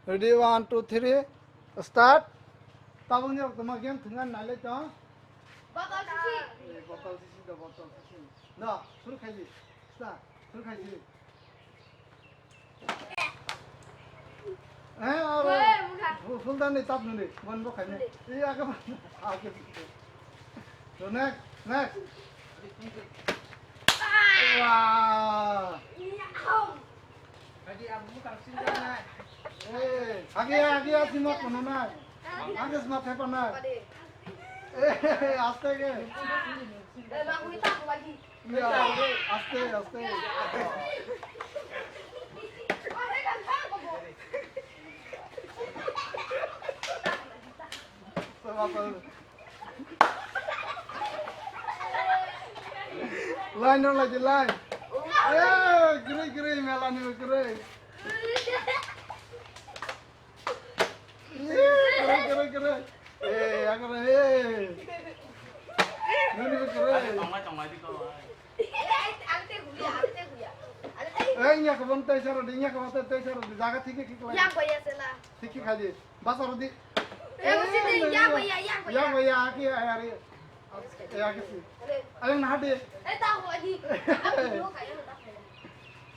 Ready, 1, 2, 3. Start. Tabungnya cuma game dengan nale cong. Botol sushi. Botol sisi dah botol sisi. Nah, suruh kaji. Start. Suruh kaji. Full nih tap nih. One more kaji. Iya ke mana? Oke. So next. Wah. Lagi aku kasih jangan. Agi simak mana? Agi simak apa nak? Aste ke? Bang Wita aku lagi. Iya, aste. Line lagi line. Gerai melani gerai. Gerai. Agar Nani gerai. Nya ke bantai cara dinya ke bantai cara jaga tiki lagi. Yang bayar sela. Tiki kaji. Basar di. Mesti yang bayar. Yang bayar aki ayari. Aki sih. Ayo nah deh. Tahu lagi. Aku dulu kayak udah.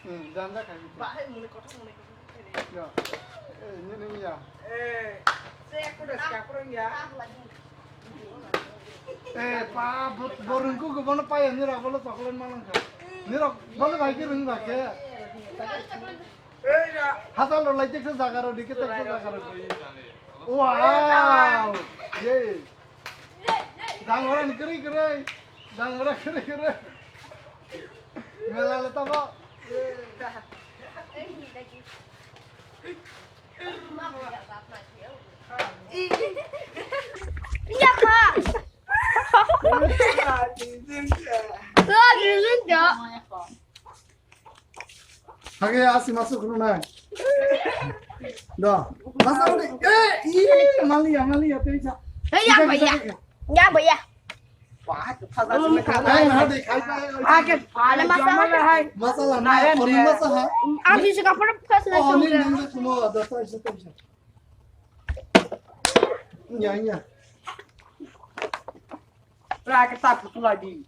Jangan kaji. Pak, mulai kotor. Ya. Ini ya. Saya aku udah siap ya. Tahu lagi. Pak, borungku ke mana pak ya? Nira kalau coklat malang kan? Nira, mana lagi ring pakai? Ya. Hasil lo lagi ke Jakarta dikit ke Jakarta. Wow, ye. Dangoran keri. Melalui apa? Iya kak. Lagi enggak. Hage asih masuk rumah. Dah. Masuk nih. Malia teja. Yang bayar. Wah, pasal Nah, di kai. Ada masalah. Masalah nah, orang masalah. Aku suka perempuan Oh, ini semua. nengok semua dasar itu. Iya. kita butuh lagi.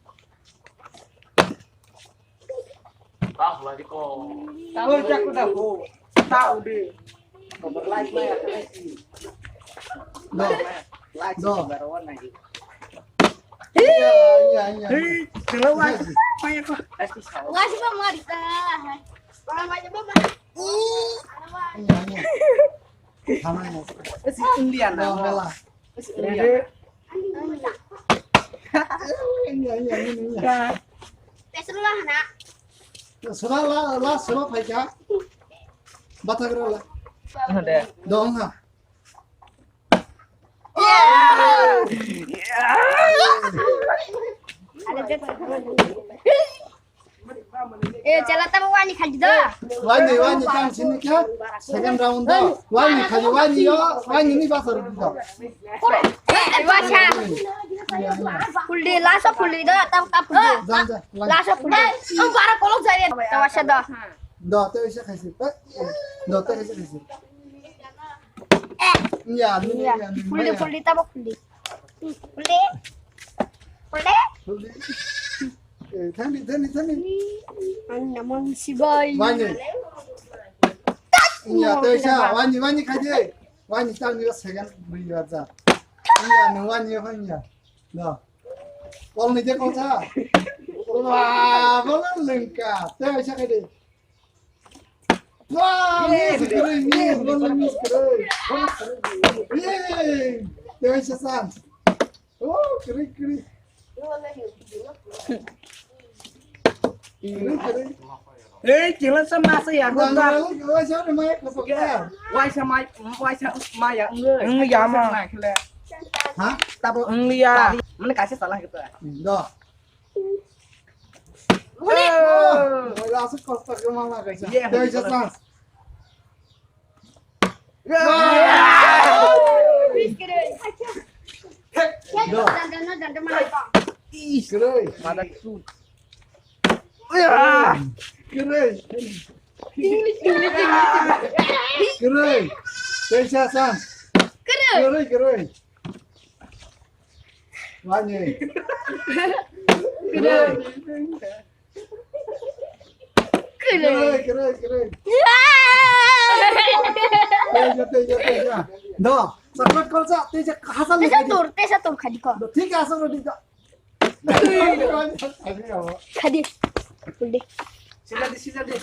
Tahu lagi kok. Tahu jak udah bu. Tahu deh. Nomor like lah ya lagi. Like baruan lagi. Iya. Kalau lagi banyak kok. Pasti salah. Nggak sih bang Marita. Kalau macam bang. Iya. Sama ya. Si Indian Bela. Si Indian. Iya. Tes dulu lah nak. Sudah lah, sudah pakai. Bata gerala. Ada. Dong ha. Ada jatuh. Celata mau wani kaji dah. Wani kan sini kan. Second round dah. Wani yo. Wani ini pasar dah. Wacha. Puldi laso puldi dah. Tap puldi. Jangan. Laso puldi. Para kolok saya. Wacha dah. Dah, tu bisa kasih. Dah, tu bisa kasih. Iya, ini. Puldi tabok puldi. Puldi. Tani. Namang si boy. Wani. Iya, tu bisa. Wani kaje. Wani tang ni second beri aja. Iya, wani ya. Dah. Kalau ni je kau sah. Wah, boleh lengkap. Tu bisa kaje. Wah, miss keren. Yeay, dia bisa sans. Oh, keren. Keren. Jangan sama saya. Gua siapa main kepegang? Why sama ya enggak mah. Hah? Tapi enggak. Mana kasih salah gitu. Dah. Oh, Langsung kotak ke mana guys? Iya, Dia bisa sans. Ih, keren. pada su. Keren. Keren. Tejasan. Geroi. Wani. Geroi. Teja. No, sakit kolsa. Teja hasil Tesa tur khadi ko. ठीक है असर रोटी का Khadi. Fulde. Sila di.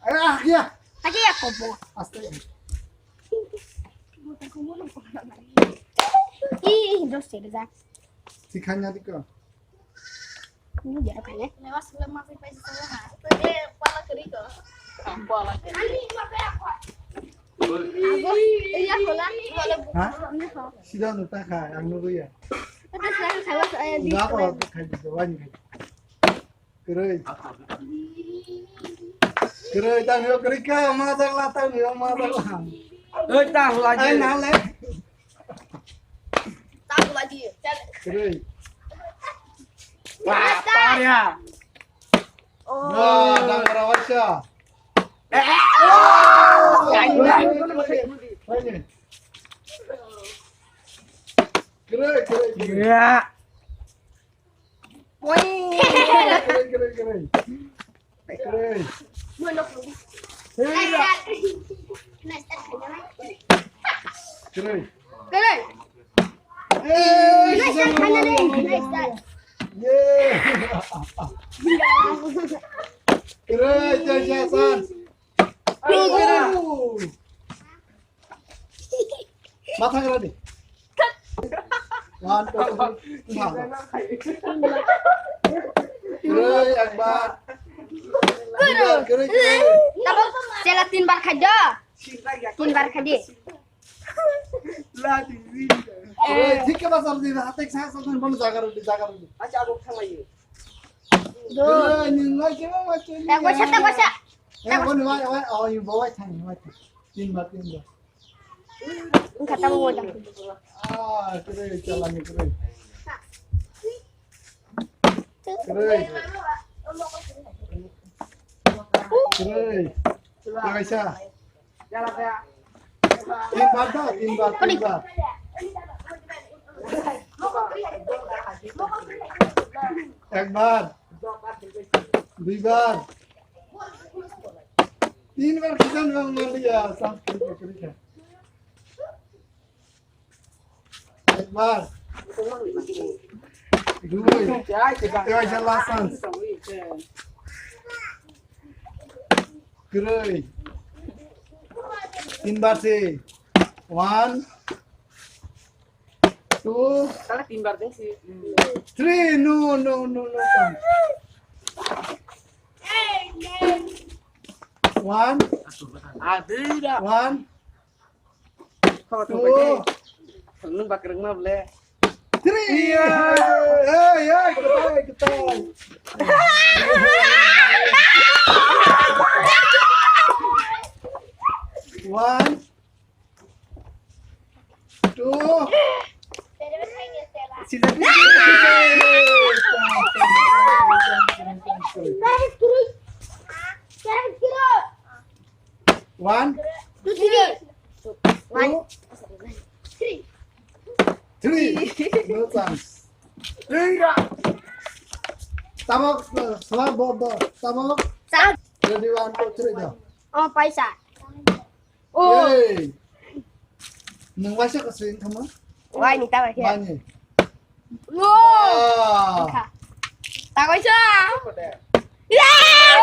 अरे आ गया Lagi ya kobo. आस्ते Ih, dos ya. सिखाने दी को Ini jarak kayaknya. Lewat sebelum masih pasti sama. Tadi pala kiri kok. Pala kiri. Aku, iya kola. हाँ सीधा नोटा खा अंगनो रुया Itu saya saya di. nggak apa खाई दो वानी खाई keroi tangyo kerika masak lah tangyo masak lah Tahu lagi. ay nale Tahu lagi. keroi Wah, parah. wah dah rawasya keroi Iya. keroi Mondok. keroi Keren. Nice dad, kanan deh. Nice dad. Yeay. Keren, Jason. Mata keren nih. Mantap. Keren, Akbar. Keren. Tabok, sela 3 bar khada. 3 bar khadi. Keren, ठीक है बस अब दे हाथ एक साथ सब बंद जाकर उठी Aja aku sama ini. Keren, nilai क्या macam ni? Tak gosya. Eh, boleh, oh, you bawa cang, tin bar. Kata mo dah. Ah, keren, jalan keren. Keren. Keren. Terima Jalan ya. Tin bar. एक बार 2 बार 3 बार किसान मार लिया सांस्कृतिक है एक बार 2 Ya, jelasan Keren 3 बार से 1 2 Salah timbar deh sih. 3 no come 1 Ada. 1 Kalau tuh 2 pakai. Seneng pakai renang boleh. 3 hey ketai 1 2 Sila di. One, 2 3. 2, 3. No chance. Tabok, slap bobo. Tabok. Sat. Ready 1, 2, 3 dah. Oh, paisa. Oh, Yeay. Nung wasya ka swing kamu? wah ini tahu ya. Mani. Wow. Ah. Tak paisa. Udah. Yes!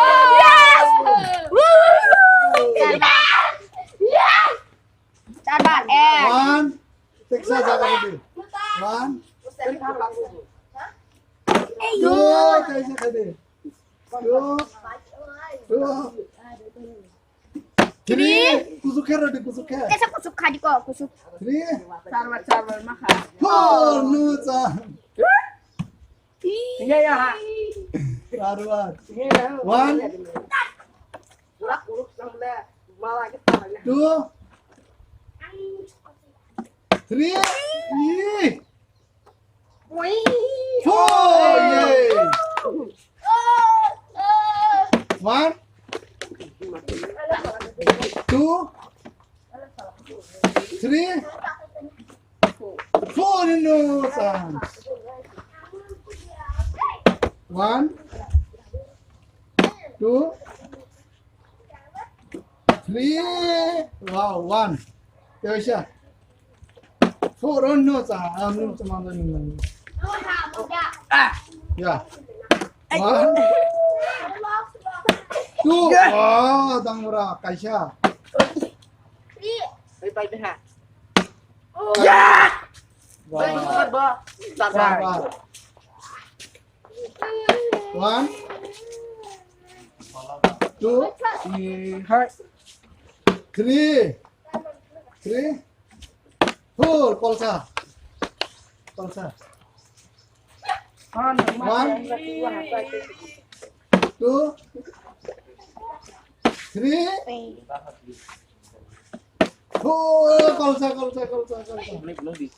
Yes! Sabar, One. Teksa jaga dulu. 1, 2, kaisa kade. 2, 3. Kusukher ready kusukher. Kesa kusuk khadi ko, kusuk. 3, Sarwar mahal. 4. No chance. Iya ya. Sarwar. Iya ya. 1, Uruk sampai malah kita ya. 2, 3. Ih. 4. Yay. 1, 2, Three. Four innocent. One. Two. Three. Wow, one. There is a. Four innocent. No, yeah. One. Two. Wow, Damura, Kaisha. Bay đi hả? Wow. Bắt bơ. Đặt Wow. ra. One. Two. Hai. Three. Four. Kolsa. Con One. Two. Three. Four. Kolsa. Ini belum di.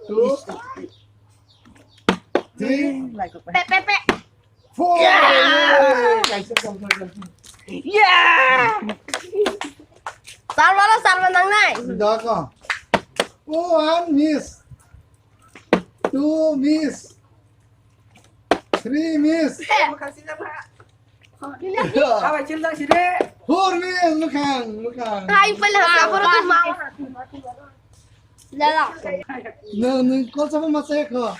Two. Three. Lại cực Pepe. Four. Kaisha. Yeah. Salva nang này. Daka. One miss. Two miss. Three miss. Makasih sama. Apa cinta sini? Four miss. Bukan. Hai pala ako rin mau. Lala. No, kau siapa masih kau?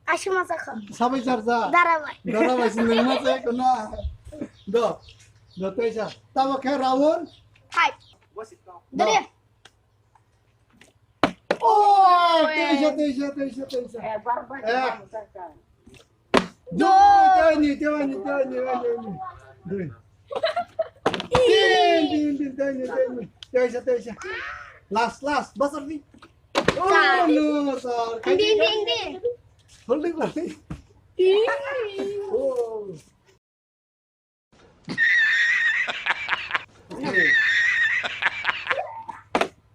Asyik masak. Sampai charza. Darah. Dara masih masih kau na. Do Tesha. Tahu kau rawon? Hai. Wasit kau. Dari. Oh, Tesha. Barbar. Do, ini. Doi. Din. Tesha. Last. Basar ni. Oh no, sir. Hindi. Holding. Oh. Okay.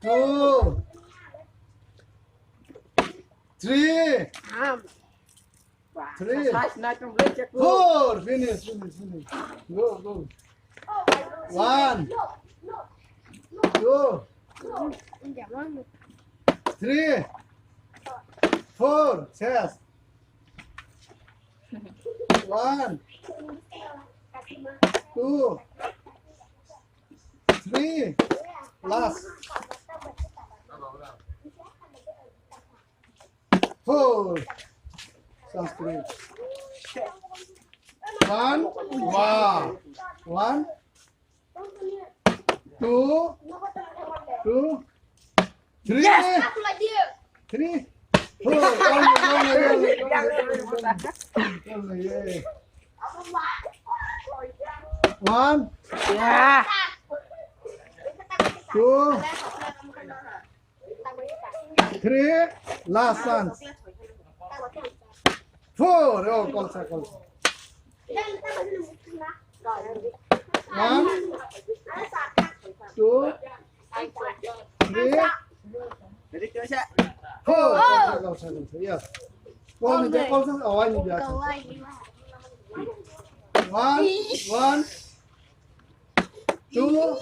Two. Three. Three. Nah, trong lên chắc luôn. Four. Finish. Go. One. Two. Three. Four. Chest. One. Two. Three. Last. Four. Sounds great. One. Wow. One. Two. Three. Three. Four. One. Ya. Two. Three. Last chance. Four. Oh, kolsa. One. Two. Three. Jadi coba. Four. Kolsa. Yes. Kolsa. Oh, ini biasa. One. Two.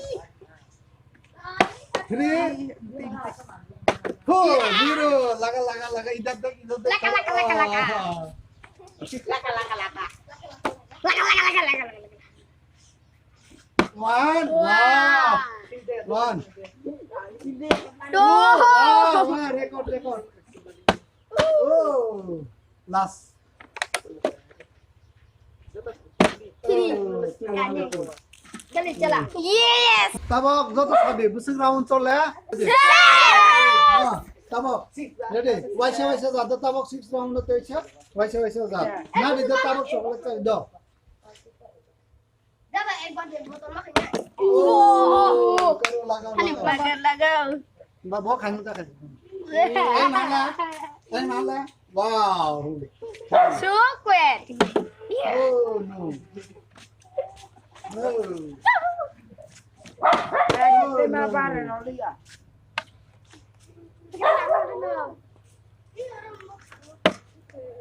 Three. Four. Zero. Laka. Idat. One. Wow. One. Wow. Record. Oh. Last. Dali chala. Yes. Tabok joto sabe busuk round chole. Tabok. Ready. Waisa jado tabok 6 round to icha. Waisa jado. Na bido tabok chocolate do. Dapat ekor dia botol makanya. Oh. Karo lagaw. Lagaw. Babok khanu ta kan. Nala. Wow. Sukwen. Oh no. No. Tema bareng no dia.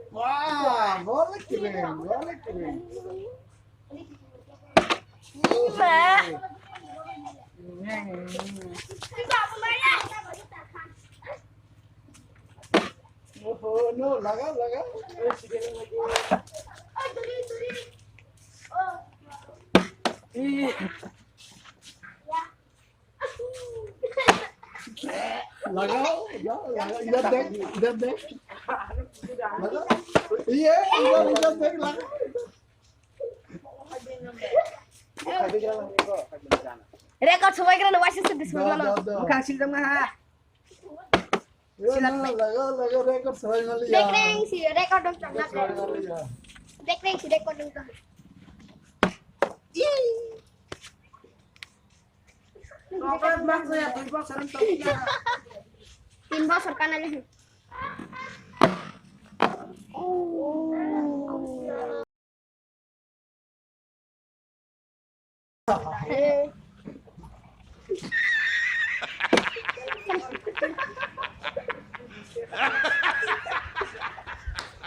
Wow. boleh keren. Oh no, laga. Laga, idat dek. Laga. Iya, idat dek laga. Rekod semua kira wasit sedih semua. Bukan sih tengah. Laga rekor selain Malia. Dekreng si rekod dong tengah. Dekreng si rekod dong tengah. Kopret bang saya tiba serentak ya. Timba serkan aja.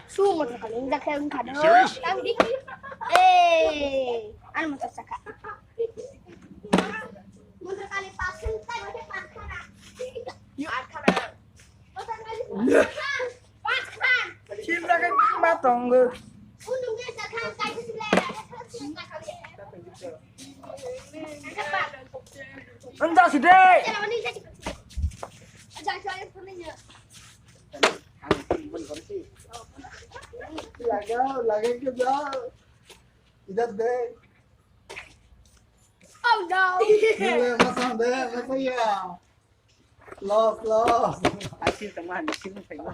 Sumut sekali, enggak kayak kado. Tahu di? Anu motor saka. Motor kali pasen, tadi ada pasen. Pasen. Cinta kan matong gue. Undungnya sekarang kayak Entah sih deh. Laga ke jauh. Idat dek. Oh no. Masa ya. Los. Asyik teman di sini saya.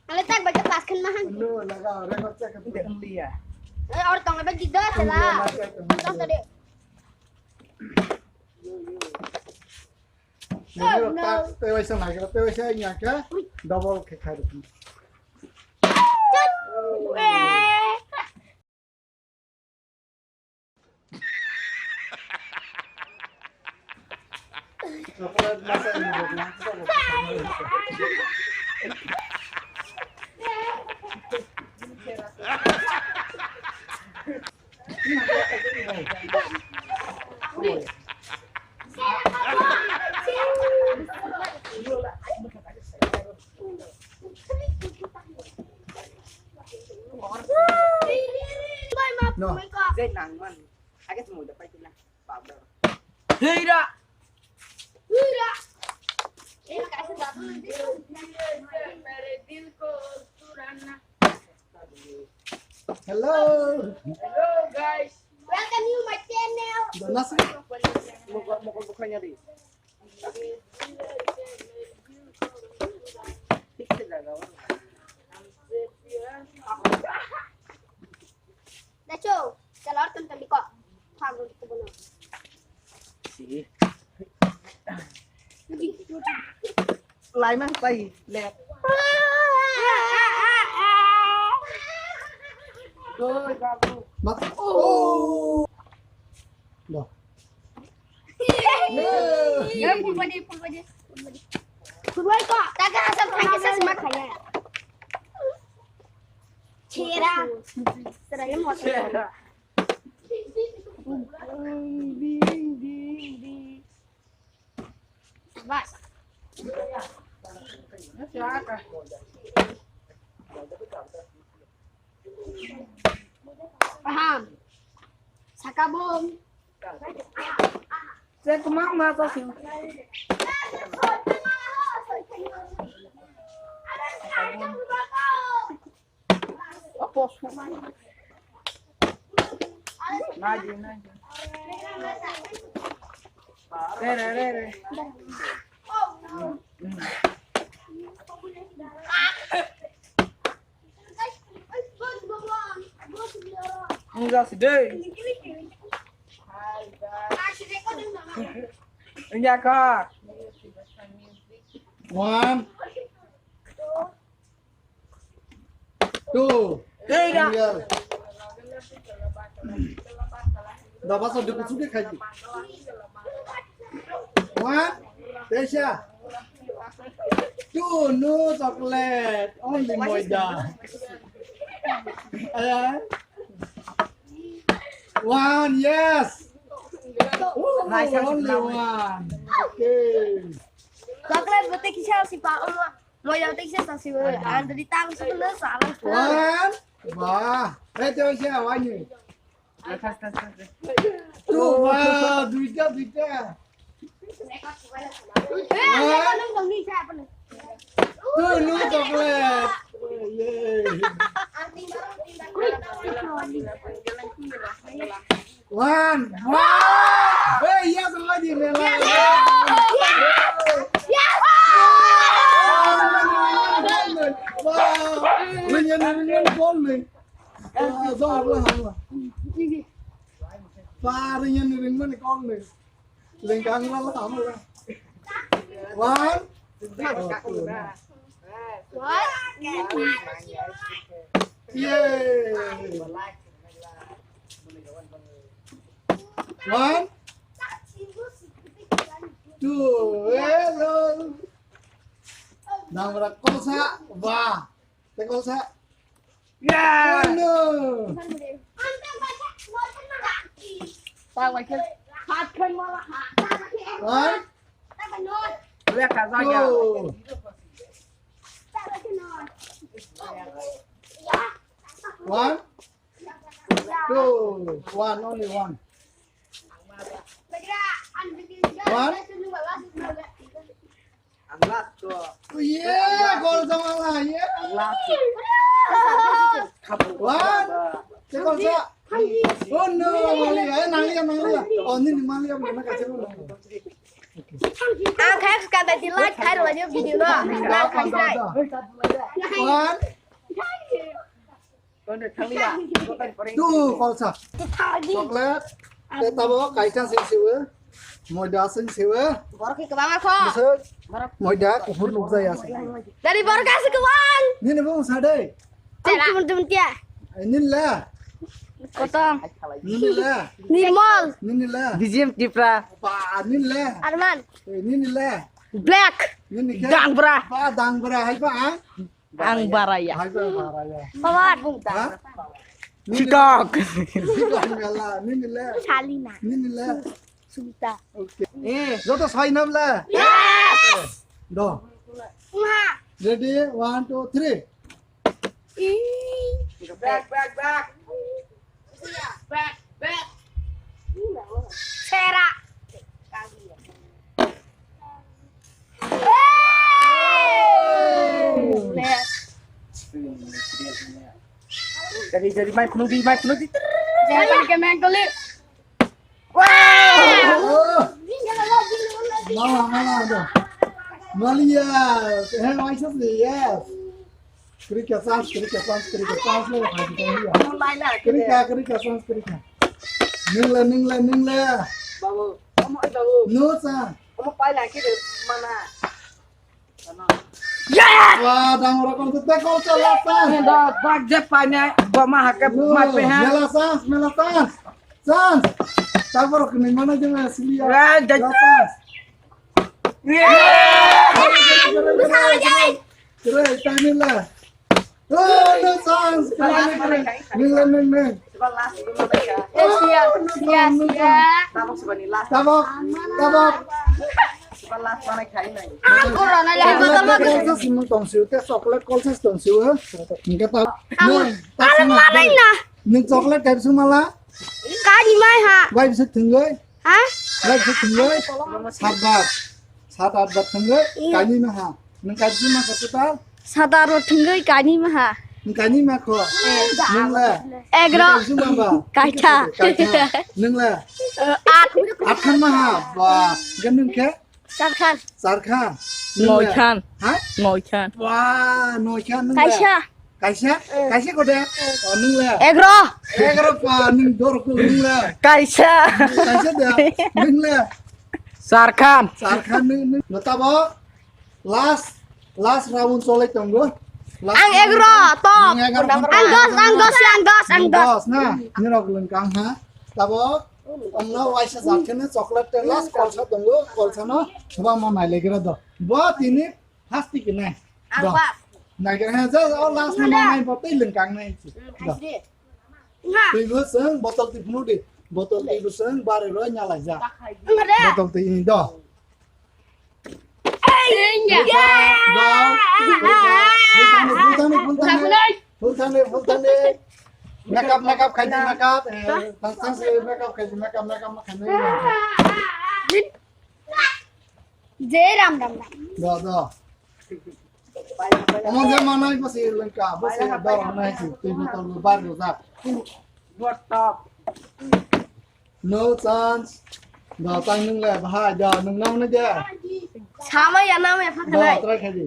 Kalau tak baca paskan mahan. No, laga rekor cek ke Tidak dia. Orang tong apa gitu lah. Tong tadi. Jadi tak tewasa naga, tewasa nyaka double ke kado. Masa ini No. Dây nặng man. Ai cái mùi đã phải tin bảo đâu. Đi đó. Hello. Hello guys. Welcome you my channel. Nasi. Mukul bukannya di. Dacho, kalau tonton di kok. Pagod ko ba na? Sige. Lại mang tay lẹt. Rồi gago. Mat. Oh. Dah. Pul badi. Pul badi kok. Taga asal pakai semak kaya. Cira. Seraya mau. Bas. Paham. Sakabom. Saya kemana mata sih? Apa semua? Maju. Re. Enggak sedih. Enggak kak. 1 2 Tidak. Dah pasal dia sudah kaji. 1 Desha. 2 no chocolate. Only Moida. One, yes. Only one. Okay. Coklat betik kisah si Pak Om. Mau yang betik kisah si Pak. Anda di tangan sebelah salah. One. Wah. Coba siapa wani? Two. Wah, duita. Kalau ni siapa nih? Two, no coklat. Yeay. One. Wow. Yes lagi Bella. Wow. Ringan gol nih. Giỏi lah. Ba ringan mana gol nih. Lengkang lah hả mà. One. Yay. One. Two. Hello. Nào là con xạ. Và. Cái con xạ. Yeah. No. Tao mày kia. Hạt khăn mà là hạt. One. Ta phải nôn. Lihat kan saya. Two. Ta phải nôn. One. Two. One. Only one. One. Anglas tuh. Yeah. Gol sama lah. Yeah. Anglas. One. Cái con xạ. Oh no. Mali. Nang liam. Oh ni mali liam. Mana kasih lu. Ang khác cả tại tin like hay là những video đó. Làm khai sai. One. Con được thằng Lia. Two. Con xạ. Coklat. Kita bawa kaitan xíu á. Mồi đá xíu á. Baru ke bawah kok. Besok. Mồi đá của phun lục dây à. Dari baru kasih ke bawah. Ni ni bang sadai. Teman-teman dia. Ni lah. Kotong. Ni lah. Nimol. Ni lah. Dijim Cipra. Pa ni lah. Arman. Ni lah. Black. Ni ke? Dang bra. Pa dang bra hai pa ah. Ang baraya. Hai pa baraya. Pawat. Ha? Cikok. Cikok lah. Ni lah. Salina. Ni lah. Suta. Okay. Jodoh sainam lah. Yes. Doh. Ma. Ready? 1, 2, 3. Back. Sera. Lihat. Jadi main penuh di. Jangan pakai mengkulit. Oh. Malah doh. Malia. Hai sắp gì yes. Krika sans lo hai kita dia. Mulai lah. Krika sans. Ning la. Babu. Babu. No sa. Kamu pai lagi di mana? Sana. Wah, dang ora kon tete kol calasan. Dah bajak banyak. Gua mah ke mati ha. Mela sans. Tabor ke mana je asli ya. Sans. Kere tani lah. Oh, no sans. Ning. Sebelas itu mereka. Sia. Tabok sebelas. Tabok. Sebelas mana kain lagi. Aku rana lah betul betul. Kolsa simon tong siu te coklat kolsa tong siu ha. Ningka ta. Kalau mana nah? Ning coklat kai su mala. Kani mai ha? Wai bisa tengoi. Hah? Wai bisa tengoi. Sabat. 7-8 bat tengoi. Kani mah ha. Ning kai su mah kata. Sadaro tenggai kani mah ha? Ning kani mah ko. Ning la. Egro. Su mah ba. Kaca. Ning la. At. Atkan mah ha. Wah, ganung ke? Sarkan. Sarkha. Ngồi khan. Ha? Ngồi khan. Wah, noi khan nung. Kaisa. Kaisa ko de. Oh, nung la. Egro. Egro pa nung dor ko nung la. Kaisa. Kaisa de. Nung la. Sarkan. Sarkha nung. Notabo. Last round solek tonggo. Ang egro top. Anggos. Nah, ini rok lengkang ha. Tabo. Omno waisa zakene coklat te last kolsa tonggo. Kolsa no. Coba mama legira do. Buat ini pasti kena. Angpas. Này cái này rất rõ last năm nay vào tây lưng càng này. Đó. Tùy bước sướng botol tùy phun đi. Botol tùy bước sướng ba rồi nhà lại ra. Botol tùy đó. Đó. Phun thang đi. Make up khai đi make up. Tăng sẽ make up khai đi make đi. Dễ làm. Đó. Ông giờ mà nói bác sĩ lên cả bác sĩ đau này thì tôi mới tao ba điều ra. Buat top. No chance. Đó tăng nâng lại hai giờ nâng năm nữa chứ. Sama ya nama ya Đó pakai. try khai đi.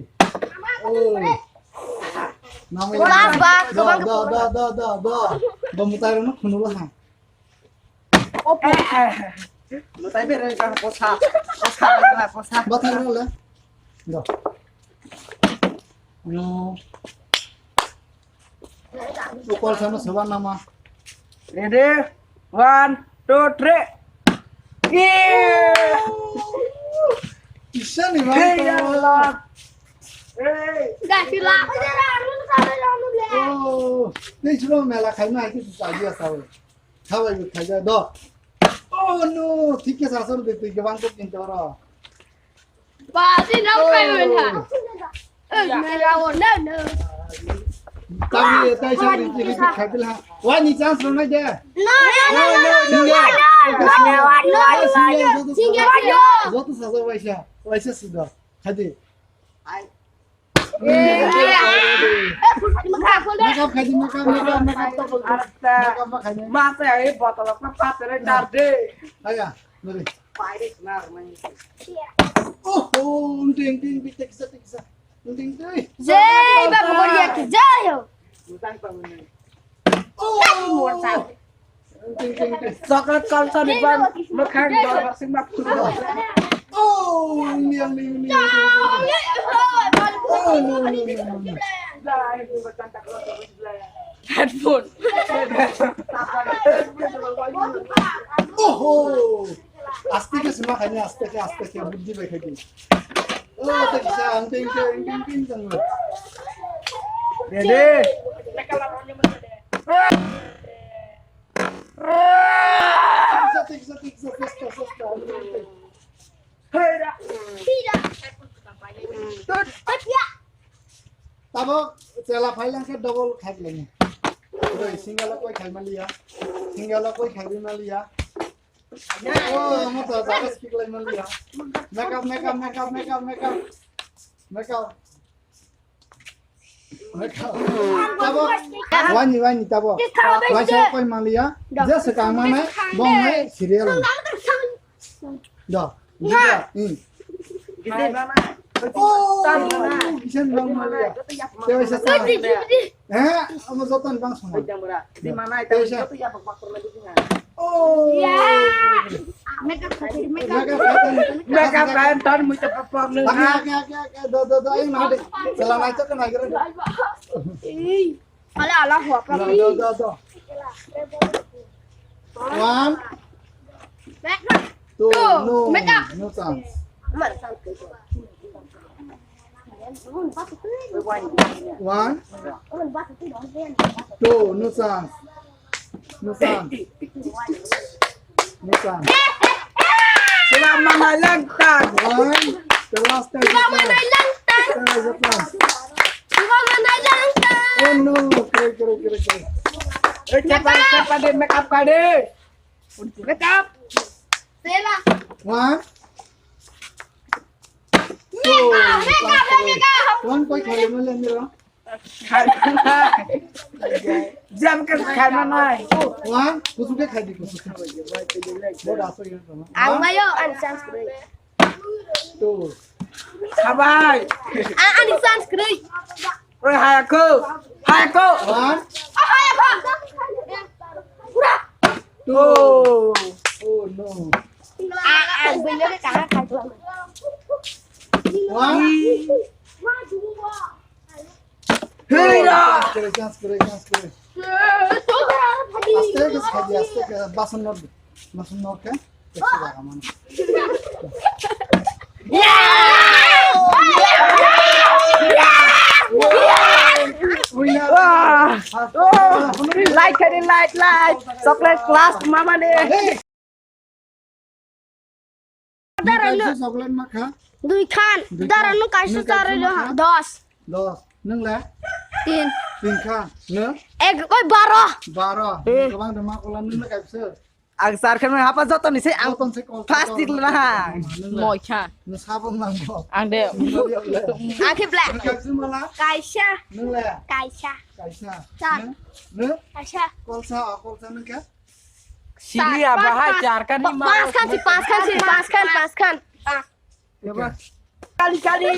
Ôi. Năm mươi. Đó. Bấm tay nó khunu là hàng. Lu tay biết rồi kan posa. Posa. Bắt tay nó lên. Đó. No. Ukol sama sewan nama. Ready? 1, 2, 3. Yeah! Bisa nih Hey, bang. Allah. Hey. Dah sila. Oh, ini cuma mela khai na ki saja sawe. Hawa yu khai ja do. Oh no, ठीक है सासर देते के बांग को किंतरा. Pasti nak kau mana? Melawan no. Tapi tai sa ri khai दिला. Wa ni chance लो ना जे. No. Zo तो सासर वैसे सीधा. खादे. Makeup khai di makeup तो Arta. makeup khai. Masa ini botol apa patene darde. Aya, mari. Pairis nar main. Oh, ting bitek sa. Ting dai. Zai, bapak kau dia kerja yo. Utang bangunan. Oh, ting. Coklat kalsa di ban mekhang dollar sing map. Oh, niang. Oh, no. Lah itu bercantak lo sebelah. Headphone. Oh, aste ke semua kayaknya aste ke buddhi बैठे थी. Oh, तो किसा अंतिम जंगल. Ready? Tiksa. Hey dah. तब चला file के double खाई लेंगे. तो सिंगल कोई खाई में लिया. सिंगल कोई खाई में लिया. Oh, mo to sa speak line man liya. Makeup. Tabo. Wani tabo. Waisa koi man liya. Just ka mana bong hai serial. Da. Di mana? Oh, kisan bang man liya. Tewa sa sa. Amo zotan bang sona. Di mana itu? Itu ya bakpakor lagi sih. Oh. Makeup kau Makeup kan ton mu cepet pom lu. Do ayo na de. Selama itu kan akhirnya. Alah huap lagi. Do. 1 2 Makeup. No chance. 1 2 no chance. Selama malangkan. 1 the last time. Oh no, kere. Cepat deh makeup kade. Makeup. Sela. 1 Tuan koi khale mo len miro. Jam ke खाना नहीं. 1 kusuke khai di kusuke. Boda aso yen sama. Ang bayo an sanskrit. 2 Sabai. An sanskrit. Oi hai aku. 1 Oh. Oh no. An bây giờ cái cả khai tuần. 1 Hei dah. chance kere. Aste ke basan nor ke. Ekse jaga man. Yeah! Light kali light. Coklat kelas mama deh. Chocolate মাখা 2 খান দাঁড়ানো কাইসো চারে 10 10 nâng lá 3 tiền khan nữa 1 ওই 12 12 các bạn đừng mặc làm nâng là cái sơ Ang sar kan apa jatuh nih ang ang con sẽ có plastik lah. Moi cha. nó sao không làm được Ang de. อาคิบแหละ cái sơ mà lá ไก่ชา nâng là ไก่ชา cái sa Sa. nữa ไก่ชา con sa nâng cái Sili apa hajar kan ni ปาสคันสิปาสคัน Kali-kali